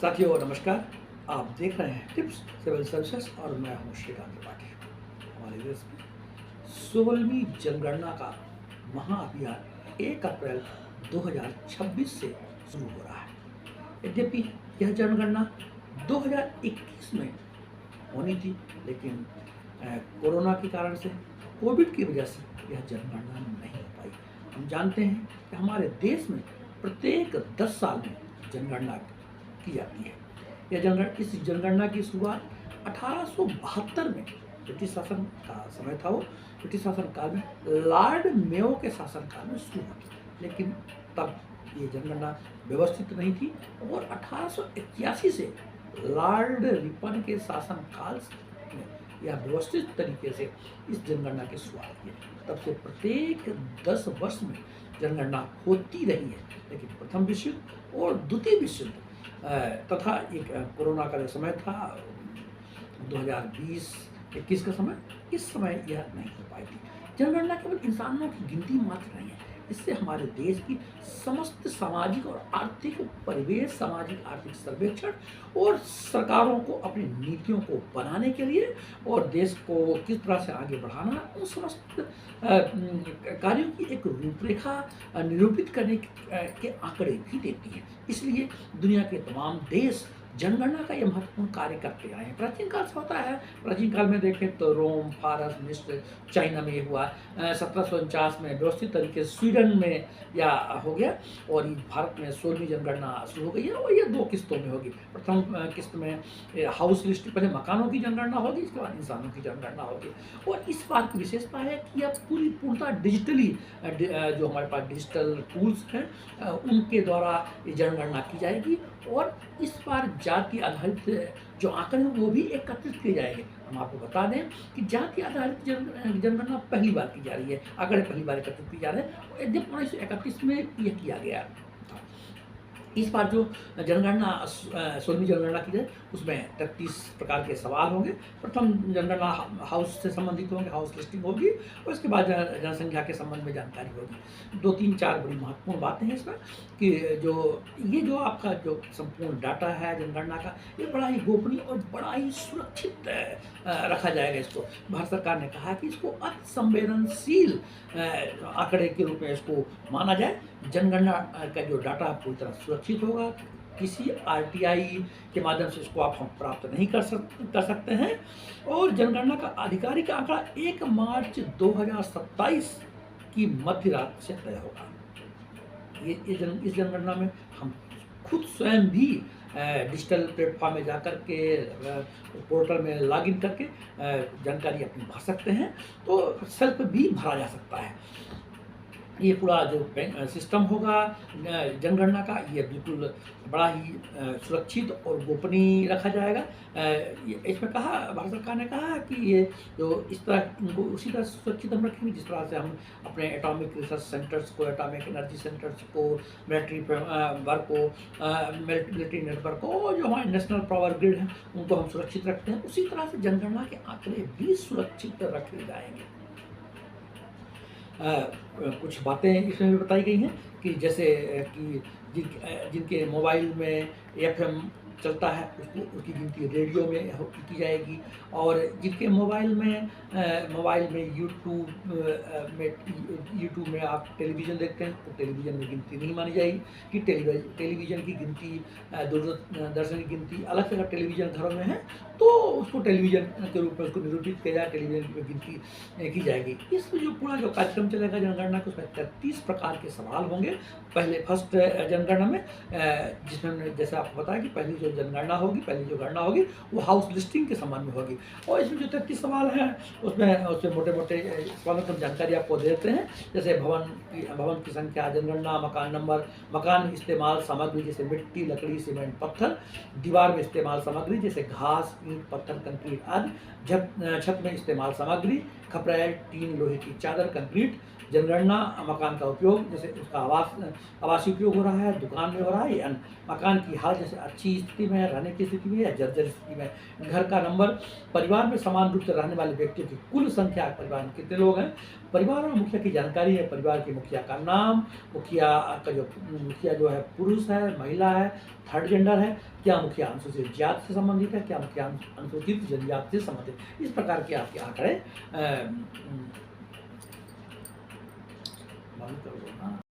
साथियों नमस्कार। आप देख रहे हैं टिप्स सिविल सर्विसेज और मैं हूं श्रीकांत त्रिपाठी। हमारे देश में 16वीं जनगणना का महाअभियान 1 अप्रैल 2026 से शुरू हो रहा है। यद्यपि यह जनगणना 2021 में होनी थी, लेकिन कोरोना के कारण से, कोविड की वजह से यह जनगणना नहीं हो पाई। हम जानते हैं कि हमारे देश में प्रत्येक 10 साल में जनगणना की जाती है। इस जनगणना की शुरुआत 1872 में ब्रिटिश शासन का समय था। वो ब्रिटिश शासन काल में लॉर्ड मेयो के शासनकाल में शुरू हुई, लेकिन तब ये जनगणना व्यवस्थित नहीं थी और 1881 से लॉर्ड रिपन के शासनकाल में यह व्यवस्थित तरीके से इस जनगणना की शुरुआत की। तब से प्रत्येक 10 वर्ष में जनगणना होती रही है, लेकिन प्रथम विश्व युद्ध और द्वितीय विश्व युद्ध तथा एक कोरोना का जो समय था 2020-21 का समय, इस समय यह नहीं हो पाई थी। जनगणना केवल इंसानों की गिनती मात्र नहीं है, इससे हमारे देश की समस्त सामाजिक और आर्थिक परिवेश, सामाजिक आर्थिक सर्वेक्षण और सरकारों को अपनी नीतियों को बनाने के लिए और देश को किस तरह से आगे बढ़ाना, उन समस्त कार्यों की एक रूपरेखा निरूपित करने के आंकड़े भी देती है। इसलिए दुनिया के तमाम देश जनगणना का यह महत्वपूर्ण कार्य करते आए हैं। प्राचीन काल से होता है। प्राचीन काल में देखें तो रोम, फारस, मिस्र, चाइना में हुआ। 1749 में व्यवस्थित तरीके से स्वीडन में या हो गया और भारत में 16वीं जनगणना शुरू हो गई है और ये 2 किस्तों में होगी। प्रथम किस्त में हाउस लिस्ट, पहले मकानों की जनगणना होगी, इसके बाद इंसानों की जनगणना होगी। और इस बात की विशेषता है कि यह पूर्णतः डिजिटली जो हमारे पास डिजिटल टूल्स हैं उनके द्वारा ये जनगणना की जाएगी और इस बार जाति आधारित जो आंकड़े हैं वो भी एकत्रित किए जाएंगे। हम आपको बता दें कि जाति आधारित जनगणना पहली बार की जा रही है, आंकड़े पहली बार एकत्रित किए जा रहे हैं। जब 1931 में यह किया गया था। इस बार जो जनगणना 16वीं जनगणना की जाए उसमें 33 प्रकार के सवाल होंगे। प्रथम जनगणना हाउस से संबंधित होंगे, हाउस लिस्टिंग होगी और उसके बाद जनसंख्या के संबंध में जानकारी होगी। 2-3-4 बड़ी महत्वपूर्ण बातें हैं इसमें कि जो आपका जो संपूर्ण डाटा है जनगणना का, ये बड़ा ही गोपनीय और बड़ा ही सुरक्षित रखा जाएगा। इसको भारत सरकार ने कहा है कि इसको अति संवेदनशील आंकड़े के रूप में इसको माना जाए। जनगणना का जो डाटा पूरी तरह सुरक्षित होगा, किसी आरटीआई के माध्यम से इसको आप हम प्राप्त नहीं कर सकते हैं और जनगणना का आधिकारिक आंकड़ा 1 मार्च 2027 की मध्य रात से तय होगा। इस जनगणना में हम खुद स्वयं भी डिजिटल प्लेटफॉर्म में जाकर के पोर्टल में लॉगिन करके जानकारी अपनी भर सकते हैं, तो सेल्फ भी भरा जा सकता है। ये पूरा जो सिस्टम होगा जनगणना का, ये बिल्कुल बड़ा ही सुरक्षित और गोपनीय रखा जाएगा। इसमें कहा, भारत सरकार ने कहा कि ये जो इस तरह इनको उसी तरह सुरक्षित हम रखेंगे जिस तरह से हम अपने एटॉमिक रिसर्च सेंटर्स को, एटॉमिक एनर्जी सेंटर्स को, मिलिट्री वर्क को, मिलिट्री नेटवर्क को और जो हमारे नेशनल पावर ग्रिड है उनको हम सुरक्षित रखते हैं, उसी तरह से जनगणना के आंकड़े भी सुरक्षित रखे जाएंगे। कुछ बातें इसमें भी बताई गई हैं कि जैसे कि जिनके मोबाइल में एफएम चलता है उसकी गिनती रेडियो में की जाएगी और जिनके मोबाइल में यूट्यूब में आप टेलीविज़न देखते हैं तो टेलीविज़न में गिनती नहीं मानी जाएगी कि टेलीविज़न की गिनती, दूरदर्शन की गिनती अलग से। अगर टेलीविज़न घरों में है तो उसको टेलीविज़न के रूप में उसको निरूपित किया जाए, टेलीविज़न की गिनती की जाएगी। इस जो पूरा जो कार्यक्रम चलेगा जनगणना के, उसमें 33 प्रकार के सवाल होंगे। पहले फर्स्ट जनगणना में जिसमें जैसे आपको बताया कि पहली जो गणना होगी वो हाउस लिस्टिंग के संबंध में होगी और इसमें जो 33 सवाल हैं उसमें मोटे-मोटे सवालों की जानकारी आपको देते हैं। जैसे भवन की संख्या, जनगणना, मकान नंबर, मकान इस्तेमाल सामग्री जैसे मिट्टी, लकड़ी, सीमेंट, पत्थर, दीवार में इस्तेमाल सामग्री जैसे घास, ईंट, पत्थर, कंक्रीट आदि, छत में इस्तेमाल सामग्री, खपरेल, टीन, लोहे की चादर, कंक्रीट, जनगणना मकान का उपयोग जैसे उसका आवासीय उपयोग हो रहा है, दुकान में हो रहा है या मकान की हालत जैसे अच्छी स्थिति में, रहने की स्थिति में या जर्जर स्थिति में, घर का नंबर, परिवार में समान रूप से रहने वाले व्यक्तियों की कुल संख्या, परिवार में कितने लोग हैं, परिवार और मुखिया की जानकारी है, परिवार के मुखिया का नाम, मुखिया जो है पुरुष है, महिला है, थर्ड जेंडर है, क्या मुखिया अनुसूचित जाति से संबंधित है, क्या मुखिया अनुसूचित जनजाति से संबंधित, इस प्रकार के आपके आंकड़े बंद कर दो ना।